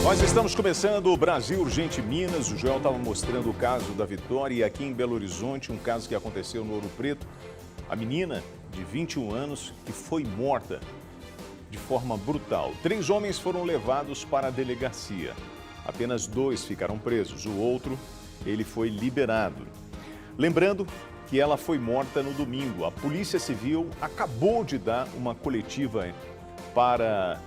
Nós estamos começando o Brasil Urgente Minas. O Joel estava mostrando o caso da Vitória e aqui em Belo Horizonte, um caso que aconteceu no Ouro Preto. A menina de 21 anos que foi morta de forma brutal. 3 homens foram levados para a delegacia. Apenas 2 ficaram presos. O outro, ele foi liberado. Lembrando que ela foi morta no domingo. A Polícia Civil acabou de dar uma coletiva para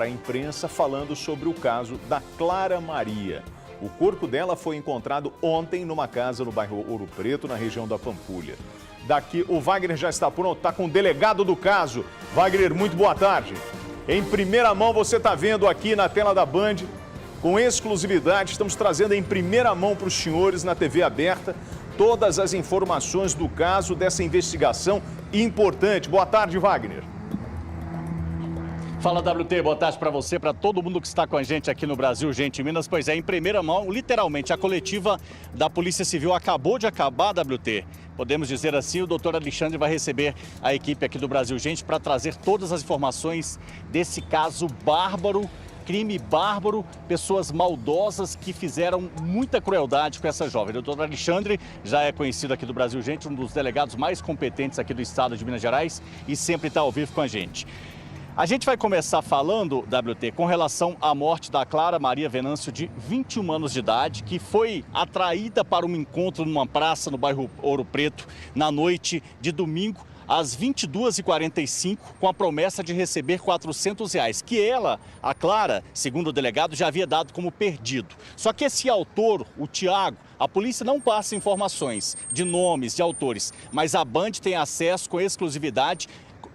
a imprensa falando sobre o caso da Clara Maria. O corpo dela foi encontrado ontem numa casa no bairro Ouro Preto, na região da Pampulha. Daqui, o Wagner já está pronto, está com o delegado do caso. Wagner, muito boa tarde. Em primeira mão, você está vendo aqui na tela da Band, com exclusividade, estamos trazendo em primeira mão para os senhores na TV aberta todas as informações do caso, dessa investigação importante. Boa tarde, Wagner. Fala, WT, boa tarde para você, para todo mundo que está com a gente aqui no Brasil, gente, Minas. Pois é, em primeira mão, literalmente, a coletiva da Polícia Civil acabou de acabar, WT. Podemos dizer assim, o doutor Alexandre vai receber a equipe aqui do Brasil, gente, para trazer todas as informações desse caso bárbaro, crime bárbaro, pessoas maldosas que fizeram muita crueldade com essa jovem. O doutor Alexandre já é conhecido aqui do Brasil, gente, um dos delegados mais competentes aqui do estado de Minas Gerais e sempre está ao vivo com a gente. A gente vai começar falando, WT, com relação à morte da Clara Maria Venâncio, de 21 anos de idade, que foi atraída para um encontro numa praça no bairro Ouro Preto, na noite de domingo, às 22h45, com a promessa de receber R$400, que ela, a Clara, segundo o delegado, já havia dado como perdido. Só que esse autor, o Tiago, a polícia não passa informações de nomes, de autores, mas a Band tem acesso com exclusividade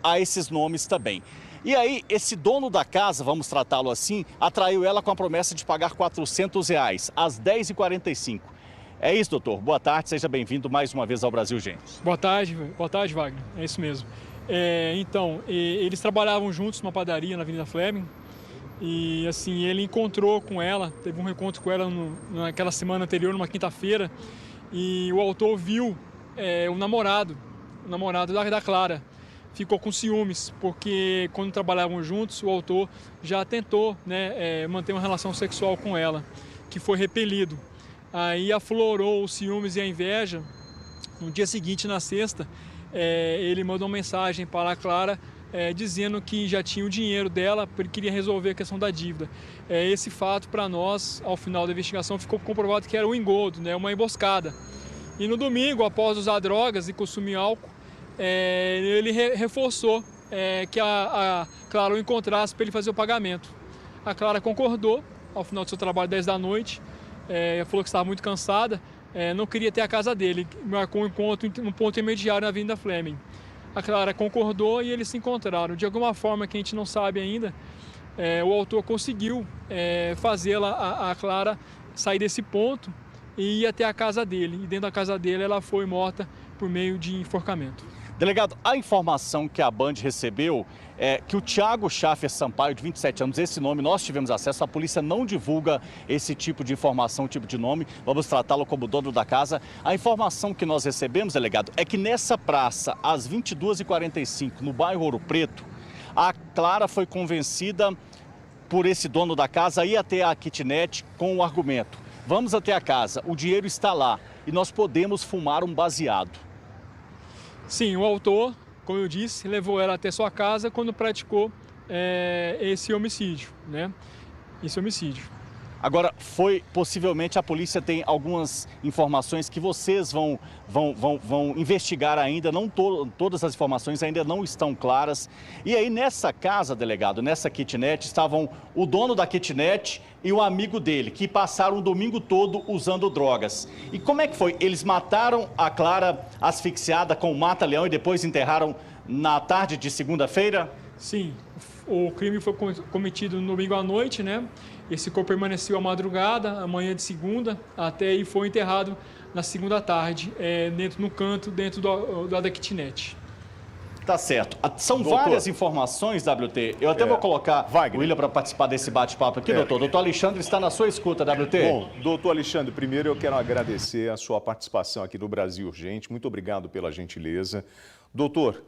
a esses nomes também. E aí, esse dono da casa, vamos tratá-lo assim, atraiu ela com a promessa de pagar R$400, às 10h45. É isso, doutor. Boa tarde, seja bem-vindo mais uma vez ao Brasil, gente. Boa tarde, Wagner. É isso mesmo. Eles trabalhavam juntos numa padaria na Avenida Fleming. E, assim, ele encontrou com ela, teve um reencontro com ela naquela semana anterior, numa quinta-feira. E o autor viu o namorado da Clara. Ficou com ciúmes, porque quando trabalhavam juntos, o autor já tentou manter uma relação sexual com ela, que foi repelido. Aí aflorou os ciúmes e a inveja. No dia seguinte, na sexta, ele mandou uma mensagem para a Clara dizendo que já tinha o dinheiro dela, porque ele queria resolver a questão da dívida. Esse fato, para nós, ao final da investigação, ficou comprovado que era um engodo, uma emboscada. E no domingo, após usar drogas e consumir álcool, ele reforçou que a Clara o encontrasse para ele fazer o pagamento. A Clara concordou, ao final do seu trabalho, 10 da noite, falou que estava muito cansada, não queria ter a casa dele, marcou um encontro no ponto intermediário na Avenida Fleming. A Clara concordou e eles se encontraram. De alguma forma que a gente não sabe ainda, o autor conseguiu a Clara sair desse ponto e ir até a casa dele. E dentro da casa dele ela foi morta por meio de enforcamento. Delegado, a informação que a Band recebeu é que o Tiago Schaffer Sampaio, de 27 anos, esse nome nós tivemos acesso, a polícia não divulga esse tipo de informação, tipo de nome, vamos tratá-lo como dono da casa. A informação que nós recebemos, delegado, é que nessa praça, às 22h45, no bairro Ouro Preto, a Clara foi convencida por esse dono da casa a ir até a kitnet com o argumento: vamos até a casa, o dinheiro está lá e nós podemos fumar um baseado. Sim, o autor, como eu disse, levou ela até sua casa quando praticou esse homicídio, Esse homicídio. Agora, possivelmente a polícia tem algumas informações que vocês vão investigar ainda, todas as informações ainda não estão claras. E aí nessa casa, delegado, nessa kitnet, estavam o dono da kitnet e um amigo dele, que passaram o domingo todo usando drogas. E como é que foi? Eles mataram a Clara asfixiada com o mata-leão e depois enterraram na tarde de segunda-feira? Sim, o crime foi cometido no domingo à noite, Esse corpo permaneceu à madrugada, amanhã de segunda, até aí foi enterrado na segunda tarde, no canto, dentro da kitnet. Tá certo. São Doutor, várias informações, WT. Eu até vou colocar o William para participar desse bate-papo aqui, doutor. Doutor Alexandre está na sua escuta, WT. Bom, doutor Alexandre, primeiro eu quero agradecer a sua participação aqui no Brasil Urgente. Muito obrigado pela gentileza. Doutor,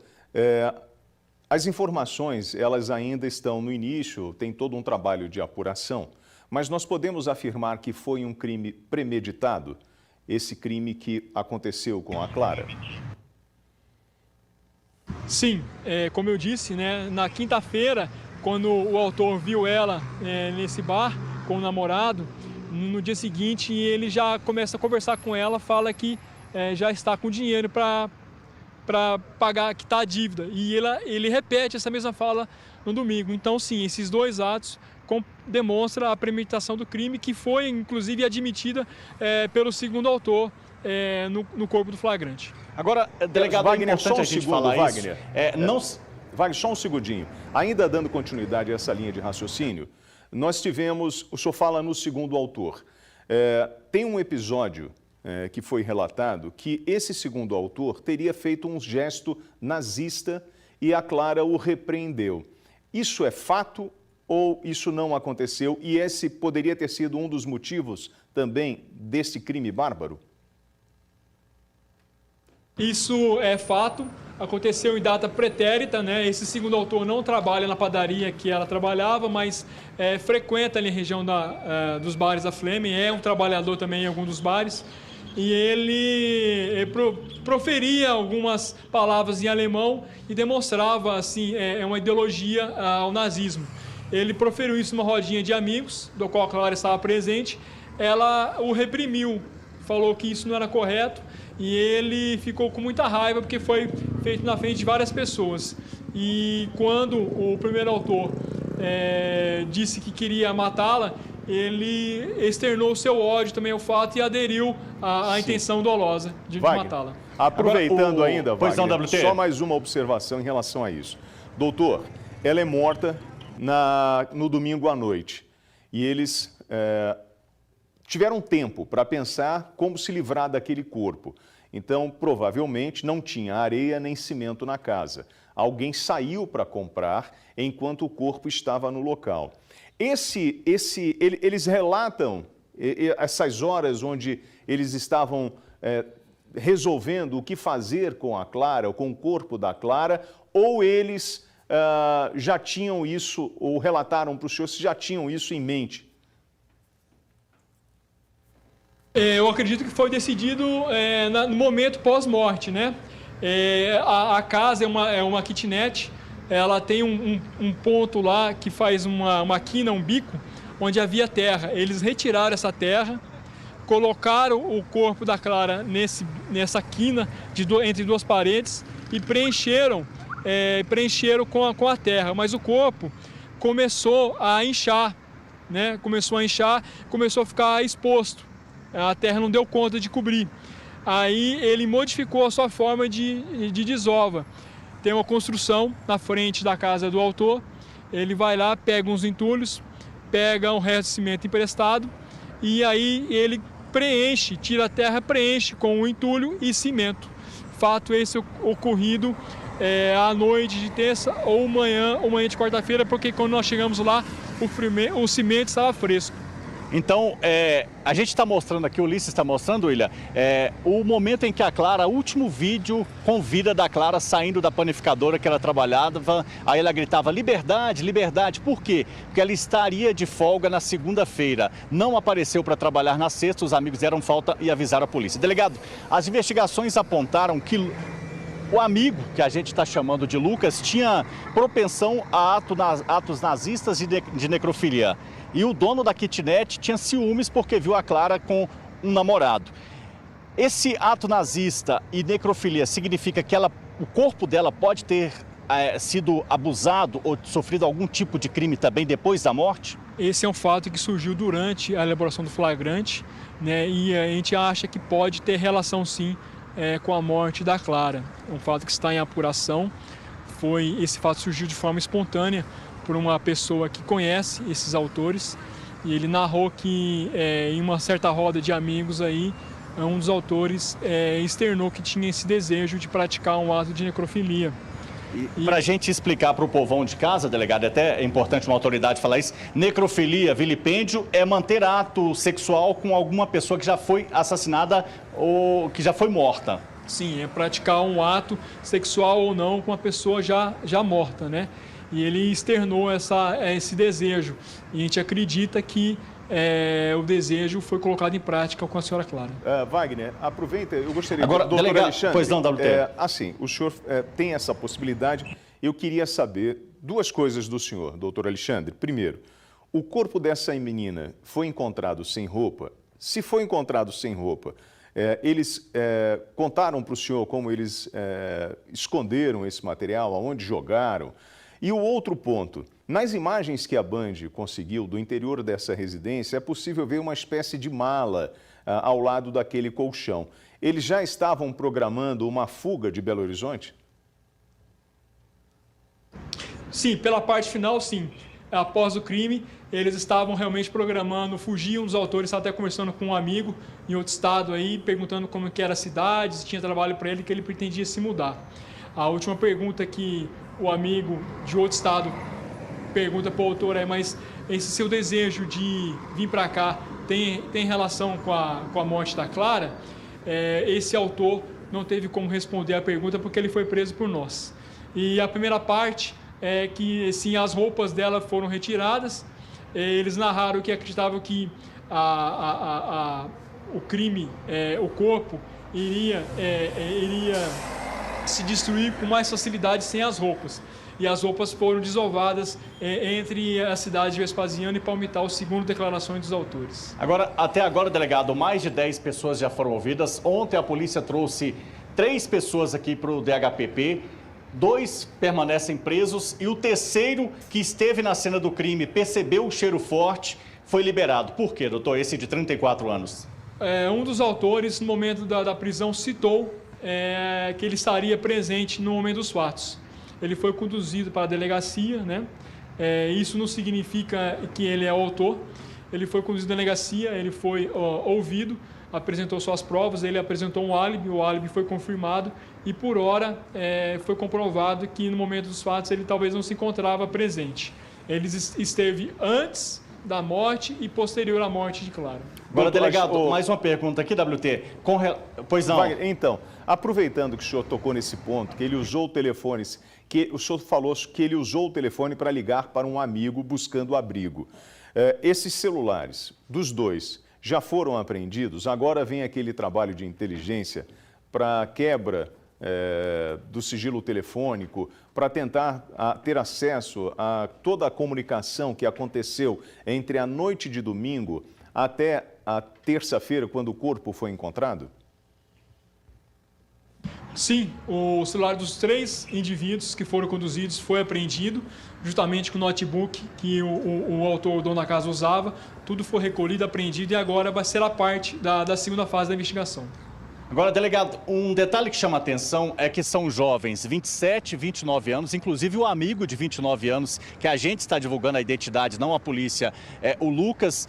as informações, elas ainda estão no início, tem todo um trabalho de apuração, mas nós podemos afirmar que foi um crime premeditado, esse crime que aconteceu com a Clara? Sim, como eu disse, né, na quinta-feira, quando o autor viu ela nesse bar com o namorado, no dia seguinte ele já começa a conversar com ela, fala que já está com dinheiro para pagar, quitar a dívida. E ele repete essa mesma fala no domingo. Então, sim, esses dois atos demonstram a premeditação do crime, que foi, inclusive, admitida pelo segundo autor no corpo do flagrante. Agora, delegado, Wagner, é importante a gente falar Wagner. isso. Wagner, só um segundinho. Ainda dando continuidade a essa linha de raciocínio, nós tivemos, o senhor fala no segundo autor, tem um episódio que foi relatado que esse segundo autor teria feito um gesto nazista e a Clara o repreendeu. Isso é fato ou isso não aconteceu? E esse poderia ter sido um dos motivos também desse crime bárbaro? Isso é fato, aconteceu em data pretérita, né? Esse segundo autor não trabalha na padaria que ela trabalhava, mas frequenta ali a região dos bares da Fleming, é um trabalhador também em algum dos bares, e ele proferia algumas palavras em alemão e demonstrava assim, uma ideologia ao nazismo. Ele proferiu isso numa rodinha de amigos, do qual a Clara estava presente, ela o reprimiu, falou que isso não era correto, e ele ficou com muita raiva porque foi feito na frente de várias pessoas. E quando o primeiro autor disse que queria matá-la, ele externou o seu ódio também ao fato e aderiu à intenção dolosa de matá-la. Aproveitando ainda, Wagner, WT. só mais uma observação em relação a isso. Doutor, ela é morta no domingo à noite e eles tiveram tempo para pensar como se livrar daquele corpo. Então, provavelmente, não tinha areia nem cimento na casa. Alguém saiu para comprar enquanto o corpo estava no local. Eles relatam essas horas onde eles estavam resolvendo o que fazer com a Clara, ou com o corpo da Clara, ou eles já tinham isso, ou relataram para o senhor se já tinham isso em mente? Eu acredito que foi decidido no momento pós-morte, né? A casa é uma kitnet, ela tem um ponto lá que faz uma quina, um bico, onde havia terra. Eles retiraram essa terra, colocaram o corpo da Clara nessa quina entre duas paredes e preencheram com a terra. Mas o corpo começou a inchar, né? Começou a ficar exposto. A terra não deu conta de cobrir. Aí ele modificou a sua forma de desova. Tem uma construção na frente da casa do autor, ele vai lá, pega uns entulhos, pega um resto de cimento emprestado e aí ele tira a terra, preenche com o entulho e cimento. Fato esse ocorrido à noite de terça ou manhã de quarta-feira, porque quando nós chegamos lá, o cimento estava fresco. Então, a gente está mostrando aqui, o Ulisses está mostrando, William, o momento em que a Clara, o último vídeo com vida da Clara saindo da panificadora que ela trabalhava, aí ela gritava liberdade, liberdade. Por quê? Porque ela estaria de folga na segunda-feira, não apareceu para trabalhar na sexta, os amigos deram falta e avisaram a polícia. Delegado, as investigações apontaram que o amigo, que a gente está chamando de Lucas, tinha propensão a atos nazistas e de necrofilia. E o dono da kitnet tinha ciúmes porque viu a Clara com um namorado. Esse ato nazista e necrofilia significa que o corpo dela pode ter sido abusado ou sofrido algum tipo de crime também depois da morte? Esse é um fato que surgiu durante a elaboração do flagrante, né? E a gente acha que pode ter relação sim com a morte da Clara. É um fato que está em apuração. Esse fato surgiu de forma espontânea por uma pessoa que conhece esses autores e ele narrou que em uma certa roda de amigos aí, um dos externou que tinha esse desejo de praticar um ato de necrofilia. Para a gente explicar para o povão de casa, delegado, até é importante uma autoridade falar isso, necrofilia, vilipêndio, é manter ato sexual com alguma pessoa que já foi assassinada ou que já foi morta. Sim, é praticar um ato sexual ou não com uma pessoa já morta, né? E ele externou esse desejo. E a gente acredita que o desejo foi colocado em prática com a senhora Clara. Wagner, aproveita, eu gostaria... Agora, doutor delegado, Alexandre, pois não, WT. Assim, o senhor tem essa possibilidade. Eu queria saber duas coisas do senhor, doutor Alexandre. Primeiro, o corpo dessa menina foi encontrado sem roupa? Se foi encontrado sem roupa, eles contaram para o senhor como eles esconderam esse material, aonde jogaram? E o outro ponto, nas imagens que a Band conseguiu do interior dessa residência, é possível ver uma espécie de mala ao lado daquele colchão. Eles já estavam programando uma fuga de Belo Horizonte? Sim, pela parte final, sim. Após o crime, eles estavam realmente programando fugir. Um dos autores estava até conversando com um amigo em outro estado aí, perguntando como que era a cidade, se tinha trabalho para ele, que ele pretendia se mudar. A última pergunta que o amigo de outro estado pergunta para o autor é: mas esse seu desejo de vir para cá tem relação com a morte da Clara? Esse autor não teve como responder a pergunta porque ele foi preso por nós. E a primeira parte é que, sim, as roupas dela foram retiradas. Eles narraram que acreditavam que o crime, o corpo, iria se destruir com mais facilidade sem as roupas. E as roupas foram desovadas entre a cidade de Vespasiano e Palmital, segundo declarações dos autores. Agora, até agora, delegado, mais de 10 pessoas já foram ouvidas. Ontem a polícia trouxe 3 pessoas aqui para o DHPP. 2 permanecem presos e o terceiro, que esteve na cena do crime, percebeu o cheiro forte, foi liberado. Por quê, doutor? Esse de 34 anos. Um dos autores, no momento da prisão, citou que ele estaria presente no momento dos fatos. Ele foi conduzido para a delegacia, né? Isso não significa que ele é o autor. Ele foi conduzido à delegacia, ele foi ouvido, apresentou suas provas, ele apresentou um álibi, o álibi foi confirmado e, por hora, foi comprovado que no momento dos fatos ele talvez não se encontrava presente. Ele esteve antes da morte e posterior à morte de Clara. Agora, delegado, mais uma pergunta aqui, WT. Pois não. Então, aproveitando que o senhor tocou nesse ponto, que ele usou o telefone, que o senhor falou que ele usou o telefone para ligar para um amigo buscando abrigo. Esses celulares dos dois já foram apreendidos? Agora vem aquele trabalho de inteligência para quebra do sigilo telefônico, para tentar ter acesso a toda a comunicação que aconteceu entre a noite de domingo até a terça-feira, quando o corpo foi encontrado? Sim, o celular dos 3 indivíduos que foram conduzidos foi apreendido, justamente com o notebook que o autor, o dono da casa, usava. Tudo foi recolhido, apreendido e agora vai ser a parte da segunda fase da investigação. Agora, delegado, um detalhe que chama a atenção é que são jovens, 27 e 29 anos, inclusive o amigo de 29 anos, que a gente está divulgando a identidade, não a polícia, o Lucas,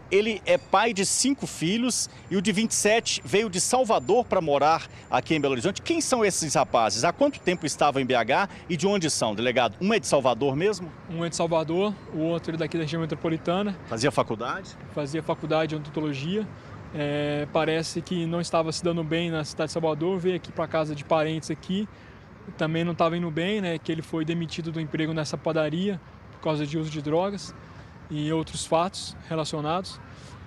ele é pai de 5 filhos e o de 27 veio de Salvador para morar aqui em Belo Horizonte. Quem são esses rapazes? Há quanto tempo estavam em BH e de onde são, delegado? Um é de Salvador mesmo? Um é de Salvador, o outro é daqui da região metropolitana. Fazia faculdade? Fazia faculdade de odontologia. Parece que não estava se dando bem na cidade de Salvador, veio aqui para casa de parentes aqui, também não estava indo bem, né? Que ele foi demitido do emprego nessa padaria por causa de uso de drogas e outros fatos relacionados.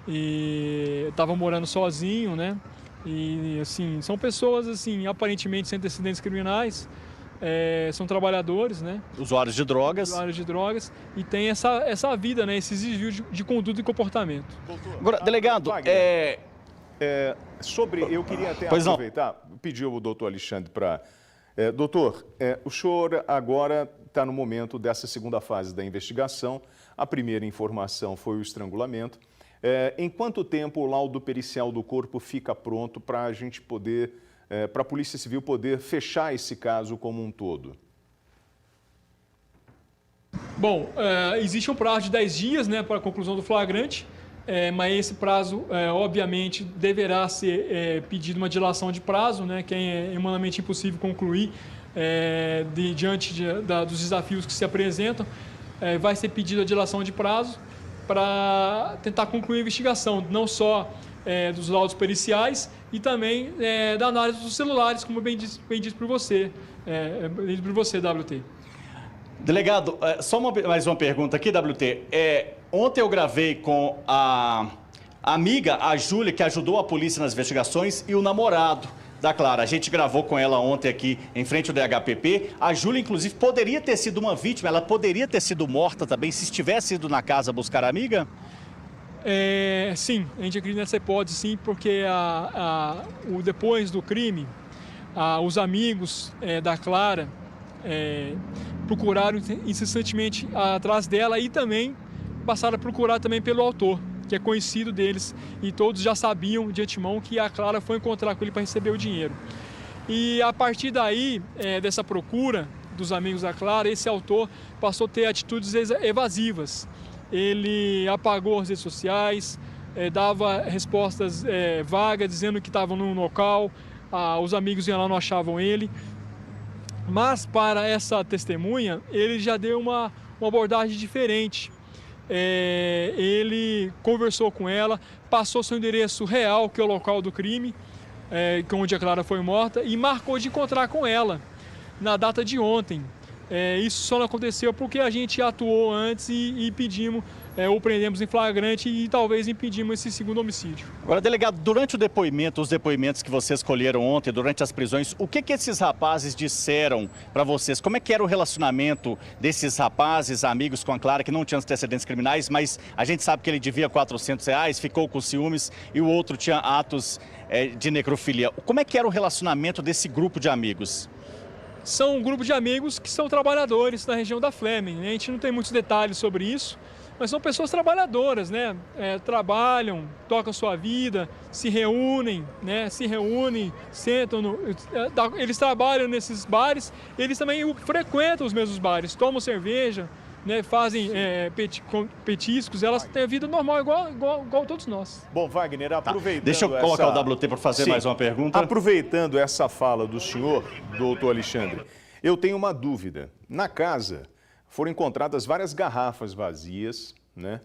E estava morando sozinho, né? E assim, são pessoas assim, aparentemente sem antecedentes criminais. São trabalhadores, né? Usuários de drogas. Usuários de drogas e tem essa vida, né? Esses desvios de conduta e comportamento. Agora, delegado, eu queria até aproveitar, pedir o doutor Alexandre para... doutor, o senhor agora está no momento dessa segunda fase da investigação. A primeira informação foi o estrangulamento. Em quanto tempo o laudo pericial do corpo fica pronto para a gente poder... para a Polícia Civil poder fechar esse caso como um todo? Bom, existe um prazo de 10 dias, né, para a conclusão do flagrante, mas esse prazo, obviamente, deverá ser pedido uma dilação de prazo, né, que é humanamente impossível concluir diante dos desafios que se apresentam. Vai ser pedida a dilação de prazo para tentar concluir a investigação, não só dos laudos periciais e também da análise dos celulares, como bem disse por você, WT. Delegado, só mais uma pergunta aqui, WT. Ontem eu gravei com a amiga, a Júlia, que ajudou a polícia nas investigações, e o namorado da Clara. A gente gravou com ela ontem aqui em frente ao DHPP. A Júlia, inclusive, poderia ter sido uma vítima, ela poderia ter sido morta também se estivesse ido na casa buscar a amiga? Sim, a gente acredita nessa hipótese, sim, porque depois do crime, os amigos da Clara procuraram incessantemente atrás dela e também passaram a procurar também pelo autor, que é conhecido deles, e todos já sabiam de antemão que a Clara foi encontrar com ele para receber o dinheiro. E a partir daí, dessa procura dos amigos da Clara, esse autor passou a ter atitudes evasivas. Ele apagou as redes sociais, dava respostas vagas, dizendo que estava no local, os amigos iam lá, não achavam ele. Mas para essa testemunha, ele já deu uma abordagem diferente. Ele conversou com ela, passou seu endereço real, que é o local do crime, onde a Clara foi morta, e marcou de encontrar com ela na data de ontem. Isso só não aconteceu porque a gente atuou antes e pedimos, ou prendemos em flagrante e talvez impedimos esse segundo homicídio. Agora, delegado, durante o depoimento, os depoimentos que vocês colheram ontem, durante as prisões, o que esses rapazes disseram para vocês? Como é que era o relacionamento desses rapazes, amigos com a Clara, que não tinham antecedentes criminais, mas a gente sabe que ele devia R$400, ficou com ciúmes, e o outro tinha atos de necrofilia. Como é que era o relacionamento desse grupo de amigos? São um grupo de amigos que são trabalhadores na região da Fleming, né? A gente não tem muitos detalhes sobre isso, mas são pessoas trabalhadoras, né? Trabalham, tocam sua vida, se reúnem, né? Sentam, eles trabalham nesses bares, eles também frequentam os mesmos bares, tomam cerveja, né? Fazem petiscos, elas têm a vida normal, igual todos nós. Bom, Wagner, aproveitando... Deixa eu colocar o WT para fazer mais uma pergunta. Aproveitando essa fala do senhor, doutor Alexandre, eu tenho uma dúvida. Na casa foram encontradas várias garrafas vazias, né?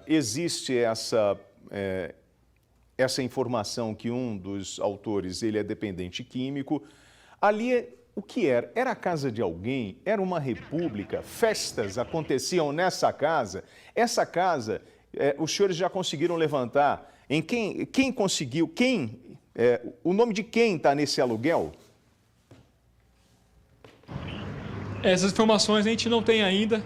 Existe essa informação que um dos autores ele é dependente químico. Ali, o que era? Era a casa de alguém? Era uma república? Festas aconteciam nessa casa? Essa casa, os senhores já conseguiram levantar em quem conseguiu, o nome de quem está nesse aluguel? Essas informações a gente não tem ainda,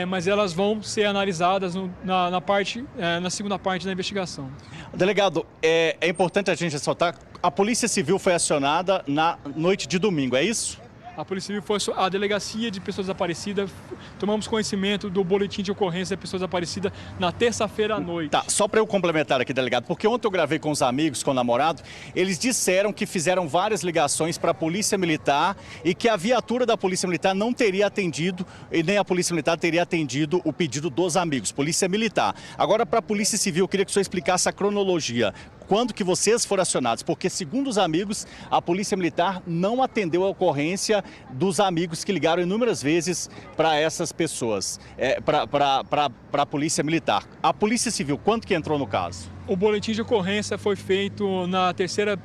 mas elas vão ser analisadas na segunda parte da investigação. Delegado, é importante a gente ressaltar, a Polícia Civil foi acionada na noite de domingo, é isso? A Polícia Civil foi a Delegacia de Pessoas Desaparecidas. Tomamos conhecimento do boletim de ocorrência de pessoas desaparecidas na terça-feira à noite. Tá, só para eu complementar aqui, delegado, porque ontem eu gravei com os amigos, com o namorado, eles disseram que fizeram várias ligações para a Polícia Militar e que a viatura da Polícia Militar não teria atendido, e nem a Polícia Militar teria atendido o pedido dos amigos, Polícia Militar. Agora, para a Polícia Civil, eu queria que o senhor explicasse a cronologia. Quando que vocês foram acionados? Porque, segundo os amigos, a Polícia Militar não atendeu a ocorrência dos amigos que ligaram inúmeras vezes para essas pessoas, para a Polícia Militar. A Polícia Civil, quando que entrou no caso? O boletim de ocorrência foi feito na terceira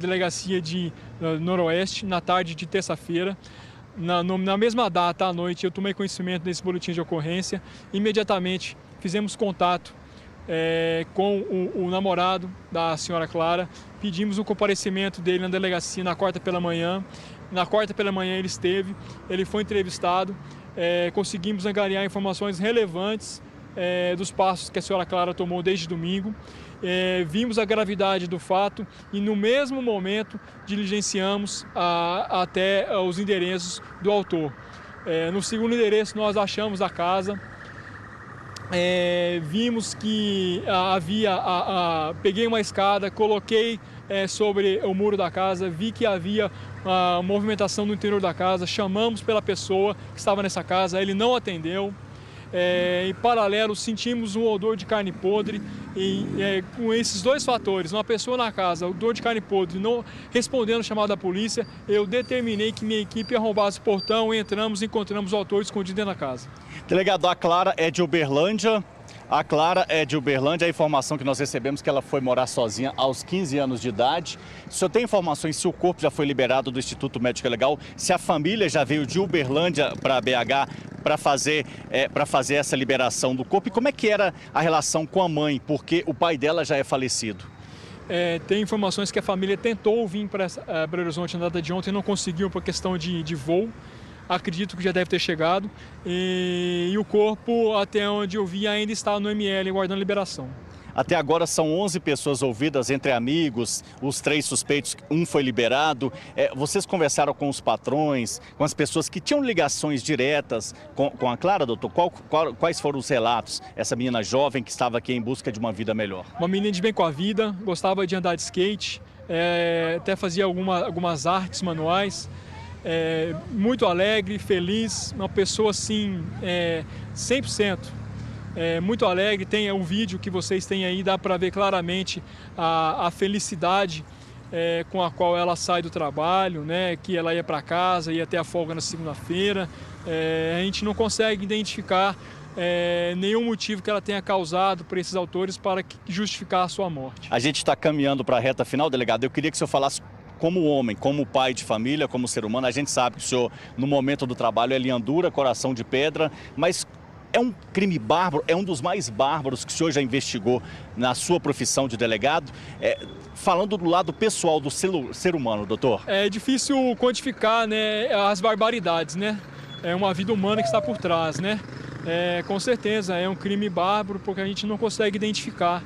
delegacia de Noroeste, na tarde de terça-feira. Na mesma data, à noite, eu tomei conhecimento desse boletim de ocorrência. Imediatamente fizemos contato com o namorado da senhora Clara, pedimos o comparecimento dele na delegacia na quarta pela manhã. Na quarta pela manhã ele esteve, ele foi entrevistado, conseguimos angariar informações relevantes dos passos que a senhora Clara tomou desde domingo. Vimos a gravidade do fato e no mesmo momento diligenciamos até os endereços do autor. No segundo endereço nós achamos a casa. Vimos que peguei uma escada, coloquei sobre o muro da casa, vi que havia movimentação no interior da casa, chamamos pela pessoa que estava nessa casa, ele não atendeu. Em paralelo, sentimos um odor de carne podre e com esses dois fatores, uma pessoa na casa, odor de carne podre, não respondendo ao chamado da polícia, eu determinei que minha equipe arrombasse o portão, entramos e encontramos o autor escondido dentro da casa. Delegado, a Clara é de Uberlândia, A Clara é de Uberlândia, a informação que nós recebemos é que ela foi morar sozinha aos 15 anos de idade. O senhor tem informações se o corpo já foi liberado do Instituto Médico Legal, se a família já veio de Uberlândia para BH para fazer essa liberação do corpo? E como é que era a relação com a mãe, porque o pai dela já é falecido? Tem informações que a família tentou vir para Belo Horizonte na data de ontem e não conseguiu por questão de voo. Acredito que já deve ter chegado e o corpo, até onde eu vi, ainda está no ML, aguardando liberação. Até agora são 11 pessoas ouvidas, entre amigos, os 3 suspeitos, um foi liberado. Vocês conversaram com os patrões, com as pessoas que tinham ligações diretas com a Clara, doutor? Quais foram os relatos? Essa menina jovem que estava aqui em busca de uma vida melhor. Uma menina de bem com a vida, gostava de andar de skate, até fazia algumas artes manuais. Muito alegre, feliz, uma pessoa assim, 100%. Muito alegre. Tem um vídeo que vocês têm aí, dá para ver claramente a felicidade com a qual ela sai do trabalho, né? Que ela ia para casa, ia até a folga na segunda-feira. A gente não consegue identificar nenhum motivo que ela tenha causado por esses autores para justificar a sua morte. A gente está caminhando para a reta final, delegado. Eu queria que o senhor falasse como homem, como pai de família, como ser humano. A gente sabe que o senhor, no momento do trabalho, é linha dura, coração de pedra, mas é um crime bárbaro, é um dos mais bárbaros que o senhor já investigou na sua profissão de delegado. Falando do lado pessoal do ser humano, doutor. É difícil quantificar, né, as barbaridades, né? É uma vida humana que está por trás, né? Com certeza é um crime bárbaro, porque a gente não consegue identificar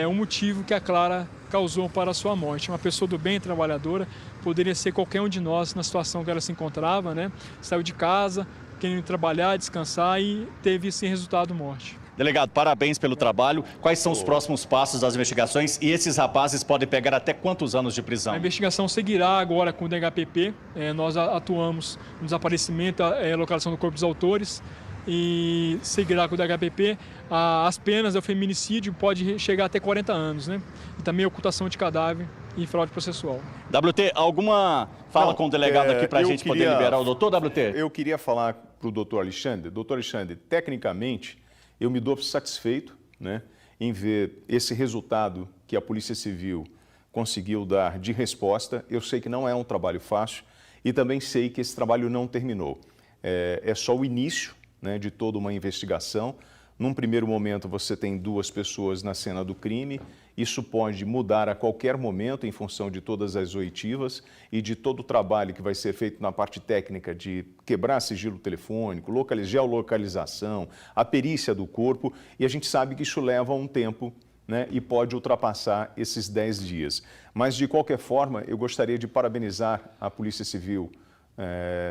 o motivo que a Clara causou para a sua morte. Uma pessoa do bem, trabalhadora, poderia ser qualquer um de nós na situação que ela se encontrava, né? Saiu de casa, querendo trabalhar, descansar e teve esse resultado, morte. Delegado, parabéns pelo trabalho. Quais são os próximos passos das investigações e esses rapazes podem pegar até quantos anos de prisão? A investigação seguirá agora com o DHPP. Nós atuamos no desaparecimento, localização do corpo dos autores e seguirá com o DHPP. As penas do feminicídio pode chegar até 40 anos, né? E também ocultação de cadáver e fraude processual. WT, alguma fala com o delegado aqui para a gente poder liberar o doutor, WT? Eu queria falar para o doutor Alexandre. Doutor Alexandre, tecnicamente, eu me dou satisfeito, né, em ver esse resultado que a Polícia Civil conseguiu dar de resposta. Eu sei que não é um trabalho fácil e também sei que esse trabalho não terminou. É só o início, né, de toda uma investigação. Num primeiro momento, você tem 2 pessoas na cena do crime. Isso pode mudar a qualquer momento em função de todas as oitivas e de todo o trabalho que vai ser feito na parte técnica de quebrar sigilo telefônico, geolocalização, a perícia do corpo. E a gente sabe que isso leva um tempo, né, e pode ultrapassar esses 10 dias. Mas, de qualquer forma, eu gostaria de parabenizar a Polícia Civil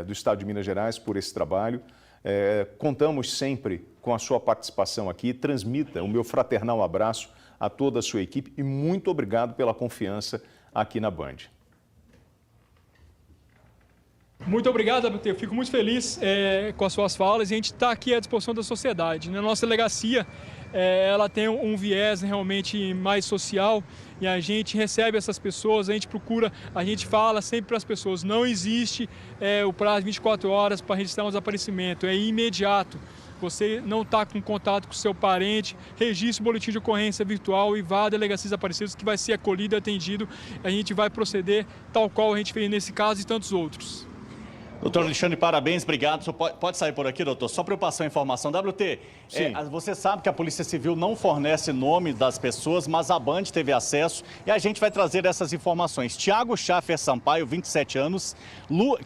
do Estado de Minas Gerais por esse trabalho. Contamos sempre com a sua participação aqui. Transmita o meu fraternal abraço a toda a sua equipe e muito obrigado pela confiança aqui na Band. Muito obrigado, WT. Eu fico muito feliz com as suas falas e a gente está aqui à disposição da sociedade. Na nossa delegacia, ela tem um viés realmente mais social e a gente recebe essas pessoas, a gente fala sempre para as pessoas, não existe o prazo de 24 horas para registrar um desaparecimento, é imediato. Você não está com contato com seu parente, registre o boletim de ocorrência virtual e vá à delegacia de desaparecidos que vai ser acolhido e atendido. A gente vai proceder tal qual a gente fez nesse caso e tantos outros. Doutor Alexandre, parabéns, obrigado. Só pode sair por aqui, doutor? Só para eu passar a informação. WT, você sabe que a Polícia Civil não fornece nome das pessoas, mas a Band teve acesso e a gente vai trazer essas informações. Tiago Schaffer Sampaio, 27 anos,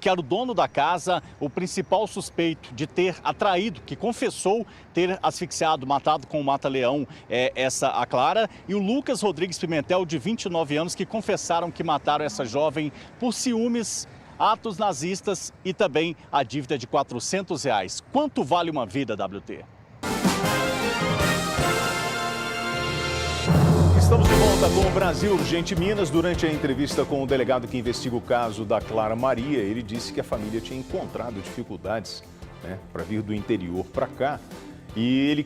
que era o dono da casa, o principal suspeito de ter atraído, que confessou ter asfixiado, matado com o mata-leão a Clara, e o Lucas Rodrigues Pimentel, de 29 anos, que confessaram que mataram essa jovem por ciúmes, atos nazistas e também a dívida de R$400. Quanto vale uma vida, WT? Estamos de volta com o Brasil Urgente Minas. Durante a entrevista com o delegado que investiga o caso da Clara Maria, ele disse que a família tinha encontrado dificuldades, né, para vir do interior para cá. E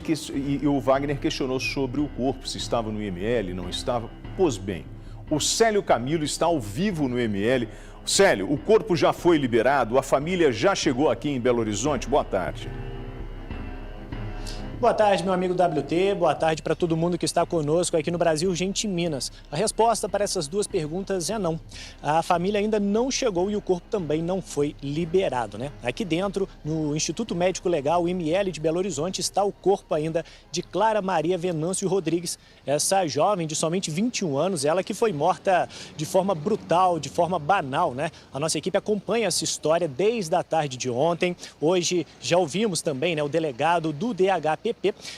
o Wagner questionou sobre o corpo, se estava no IML, não estava. Pois bem, o Célio Camilo está ao vivo no IML. Célio, o corpo já foi liberado, a família já chegou aqui em Belo Horizonte. Boa tarde. Boa tarde, meu amigo WT. Boa tarde para todo mundo que está conosco aqui no Brasil Urgente Minas. A resposta para essas duas perguntas é não. A família ainda não chegou e o corpo também não foi liberado, né? Aqui dentro, no Instituto Médico Legal, IML de Belo Horizonte, está o corpo ainda de Clara Maria Venâncio Rodrigues. Essa jovem de somente 21 anos, ela que foi morta de forma brutal, de forma banal, né? A nossa equipe acompanha essa história desde a tarde de ontem. Hoje já ouvimos também, né, o delegado do DHPP.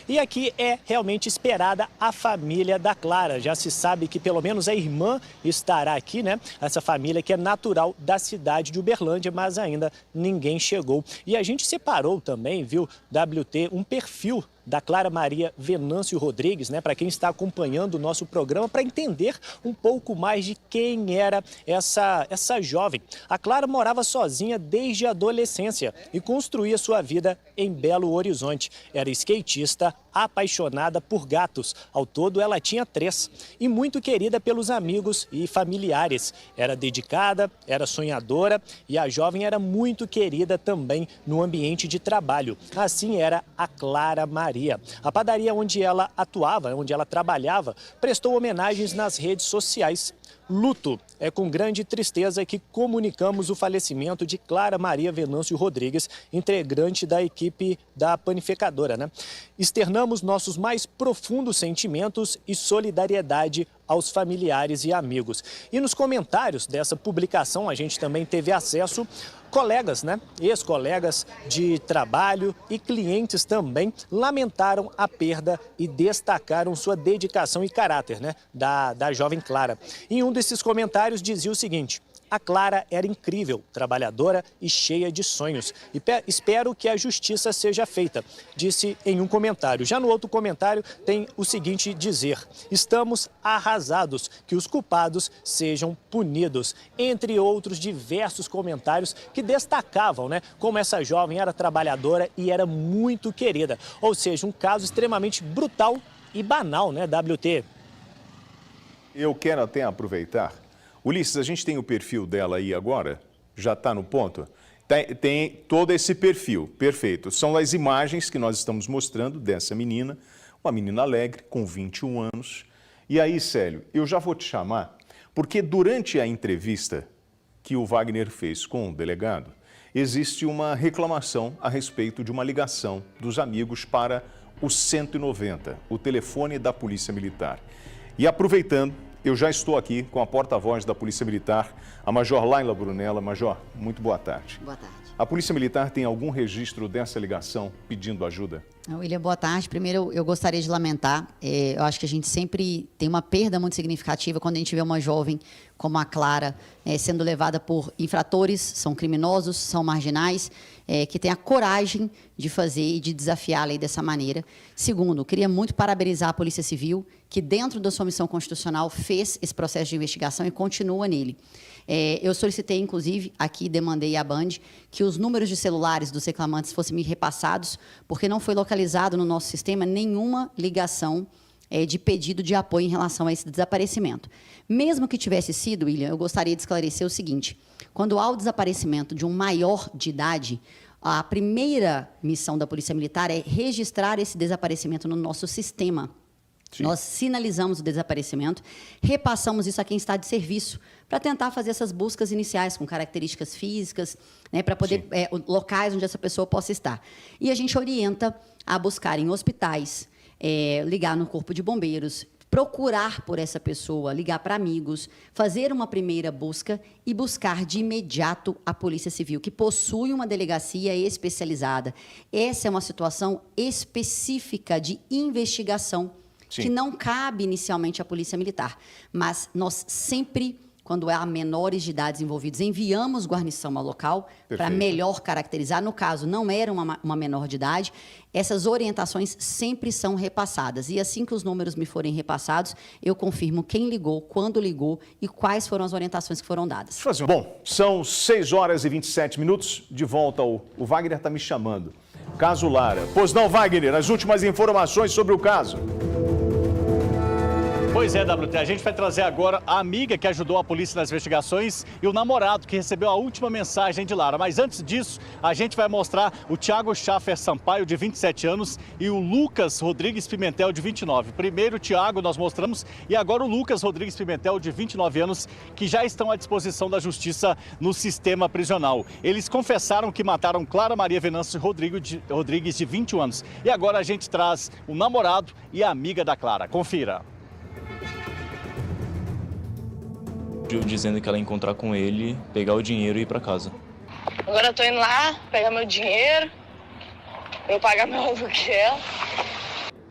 E aqui é realmente esperada a família da Clara. Já se sabe que pelo menos a irmã estará aqui, né? Essa família que é natural da cidade de Uberlândia, mas ainda ninguém chegou. E a gente separou também, viu, WT, um perfil da Clara Maria Venâncio Rodrigues, né, para quem está acompanhando o nosso programa, para entender um pouco mais de quem era essa jovem. A Clara morava sozinha desde a adolescência e construía sua vida em Belo Horizonte. Era skatista, apaixonada por gatos. Ao todo, ela tinha 3 e muito querida pelos amigos e familiares. Era dedicada, era sonhadora e a jovem era muito querida também no ambiente de trabalho. Assim era a Clara Maria. A padaria onde ela atuava, onde ela trabalhava, prestou homenagens nas redes sociais. Luto. É com grande tristeza que comunicamos o falecimento de Clara Maria Venâncio Rodrigues, integrante da equipe da panificadora, né? Externamos nossos mais profundos sentimentos e solidariedade aos familiares e amigos. E nos comentários dessa publicação a gente também teve acesso colegas, né? Ex-colegas de trabalho e clientes também lamentaram a perda e destacaram sua dedicação e caráter, né, da jovem Clara. Em um desses comentários dizia o seguinte: a Clara era incrível, trabalhadora e cheia de sonhos. E espero que a justiça seja feita, disse em um comentário. Já no outro comentário tem o seguinte dizer: estamos arrasados, que os culpados sejam punidos. Entre outros diversos comentários que destacavam, né, como essa jovem era trabalhadora e era muito querida. Ou seja, um caso extremamente brutal e banal, né, WT? Eu quero até aproveitar. Ulisses, a gente tem o perfil dela aí agora? Já está no ponto? Tem todo esse perfil, perfeito. São as imagens que nós estamos mostrando dessa menina, uma menina alegre, com 21 anos. E aí, Célio, eu já vou te chamar, porque durante a entrevista que o Wagner fez com o delegado, existe uma reclamação a respeito de uma ligação dos amigos para o 190, o telefone da Polícia Militar. E aproveitando, eu já estou aqui com a porta-voz da Polícia Militar, a Major Laila Brunella. Major, muito boa tarde. Boa tarde. A Polícia Militar tem algum registro dessa ligação pedindo ajuda? William, boa tarde. Primeiro, eu gostaria de lamentar. Eu acho que a gente sempre tem uma perda muito significativa quando a gente vê uma jovem como a Clara sendo levada por infratores, são criminosos, são marginais, que têm a coragem de fazer e de desafiar a lei dessa maneira. Segundo, queria muito parabenizar a Polícia Civil, que dentro da sua missão constitucional fez esse processo de investigação e continua nele. Eu solicitei, inclusive, aqui demandei à Band que os números de celulares dos reclamantes fossem me repassados, porque não foi localizado no nosso sistema nenhuma ligação de pedido de apoio em relação a esse desaparecimento. Mesmo que tivesse sido, William, eu gostaria de esclarecer o seguinte: quando há o desaparecimento de um maior de idade, a primeira missão da Polícia Militar é registrar esse desaparecimento no nosso sistema. Sim. Nós sinalizamos o desaparecimento, repassamos isso a quem está de serviço, para tentar fazer essas buscas iniciais com características físicas, né, para poder locais onde essa pessoa possa estar. E a gente orienta a buscar em hospitais, ligar no Corpo de Bombeiros, procurar por essa pessoa, ligar para amigos, fazer uma primeira busca e buscar de imediato a Polícia Civil, que possui uma delegacia especializada. Essa é uma situação específica de investigação. Sim. Que não cabe inicialmente à Polícia Militar, mas nós sempre, quando há menores de idades envolvidos, enviamos guarnição ao local para melhor caracterizar. No caso, não era uma menor de idade, essas orientações sempre são repassadas. E assim que os números me forem repassados, eu confirmo quem ligou, quando ligou e quais foram as orientações que foram dadas. Bom, são 6 horas e 27 minutos, de volta o Wagner está me chamando. Caso Lara. Pois não, Wagner, as últimas informações sobre o caso. Pois é, WT, a gente vai trazer agora a amiga que ajudou a polícia nas investigações e o namorado que recebeu a última mensagem de Lara. Mas antes disso, a gente vai mostrar o Thiago Schaffer Sampaio, de 27 anos, e o Lucas Rodrigues Pimentel, de 29. Primeiro o Thiago nós mostramos e agora o Lucas Rodrigues Pimentel, de 29 anos, que já estão à disposição da justiça no sistema prisional. Eles confessaram que mataram Clara Maria Venâncio Rodrigues, de 21 anos. E agora a gente traz o namorado e a amiga da Clara. Confira. Dizendo que ela ia encontrar com ele, pegar o dinheiro e ir para casa. Agora eu tô indo lá, pegar meu dinheiro, eu pagar meu aluguel.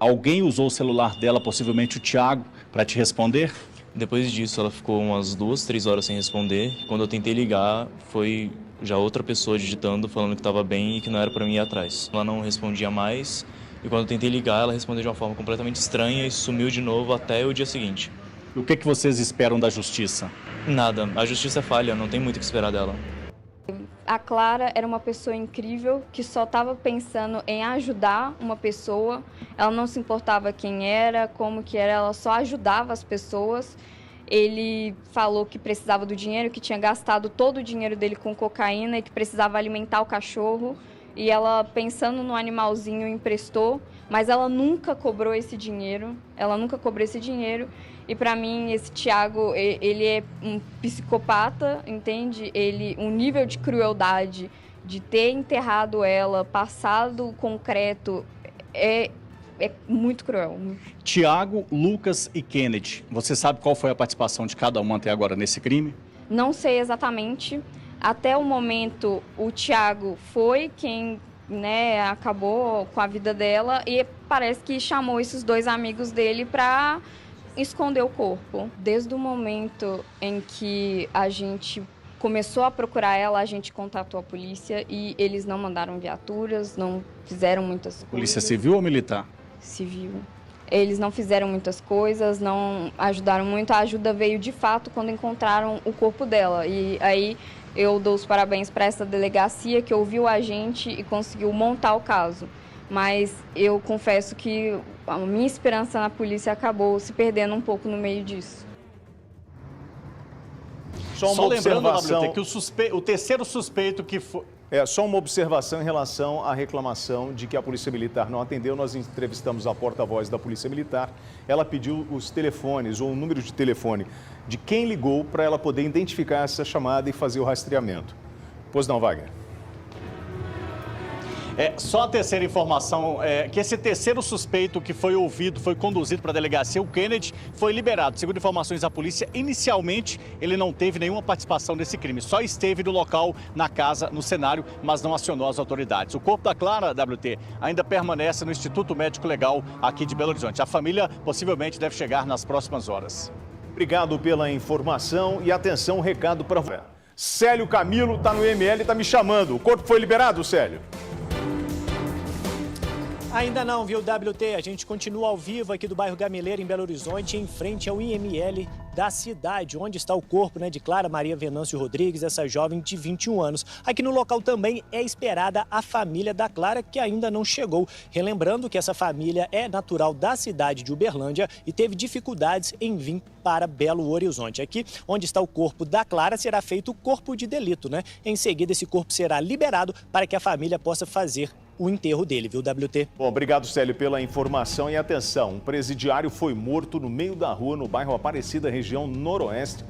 Alguém usou o celular dela, possivelmente o Thiago, para te responder? Depois disso, ela ficou umas 2, 3 horas sem responder. Quando eu tentei ligar, foi já outra pessoa digitando, falando que estava bem e que não era para mim ir atrás. Ela não respondia mais e quando eu tentei ligar, ela respondeu de uma forma completamente estranha e sumiu de novo até o dia seguinte. O que vocês esperam da justiça? Nada. A justiça é falha, não tem muito o que esperar dela. A Clara era uma pessoa incrível que só estava pensando em ajudar uma pessoa. Ela não se importava quem era, como que era, ela só ajudava as pessoas. Ele falou que precisava do dinheiro, que tinha gastado todo o dinheiro dele com cocaína e que precisava alimentar o cachorro. E ela, pensando no animalzinho, emprestou, mas ela nunca cobrou esse dinheiro. E para mim, esse Thiago, ele é um psicopata, entende? Um nível de crueldade, de ter enterrado ela, passado concreto, é muito cruel. Thiago, Lucas e Kennedy, você sabe qual foi a participação de cada um até agora nesse crime? Não sei exatamente. Até o momento, o Thiago foi quem, acabou com a vida dela e parece que chamou esses 2 amigos dele para esconder o corpo. Desde o momento em que a gente começou a procurar ela, a gente contatou a polícia e eles não mandaram viaturas, não fizeram muitas coisas. Polícia civil ou militar? Civil. Eles não fizeram muitas coisas, não ajudaram muito. A ajuda veio de fato quando encontraram o corpo dela. E aí eu dou os parabéns para essa delegacia que ouviu a gente e conseguiu montar o caso. Mas eu confesso que a minha esperança na polícia acabou se perdendo um pouco no meio disso. Só lembrando, WT, que o terceiro suspeito que foi... Só uma observação em relação à reclamação de que a Polícia Militar não atendeu. Nós entrevistamos a porta-voz da Polícia Militar. Ela pediu os telefones ou o número de telefone de quem ligou para ela poder identificar essa chamada e fazer o rastreamento. Pois não, Wagner? Só a terceira informação, que esse terceiro suspeito que foi ouvido, foi conduzido para a delegacia, o Kennedy, foi liberado. Segundo informações da polícia, inicialmente ele não teve nenhuma participação nesse crime, só esteve no local, na casa, no cenário, mas não acionou as autoridades. O corpo da Clara, WT, ainda permanece no Instituto Médico Legal aqui de Belo Horizonte. A família possivelmente deve chegar nas próximas horas. Obrigado pela informação e atenção, recado para você. Célio Camilo está no IML e está me chamando. O corpo foi liberado, Célio? Ainda não, viu, WT? A gente continua ao vivo aqui do bairro Gameleira, em Belo Horizonte, em frente ao IML da cidade, onde está o corpo de Clara Maria Venâncio Rodrigues, essa jovem de 21 anos. Aqui no local também é esperada a família da Clara, que ainda não chegou. Relembrando que essa família é natural da cidade de Uberlândia e teve dificuldades em vir para Belo Horizonte. Aqui, onde está o corpo da Clara, será feito o corpo de delito, Em seguida, esse corpo será liberado para que a família possa fazer o enterro dele, viu, WT? Bom, obrigado, Célio, pela informação e atenção. Um presidiário foi morto no meio da rua, no bairro Aparecida, região noroeste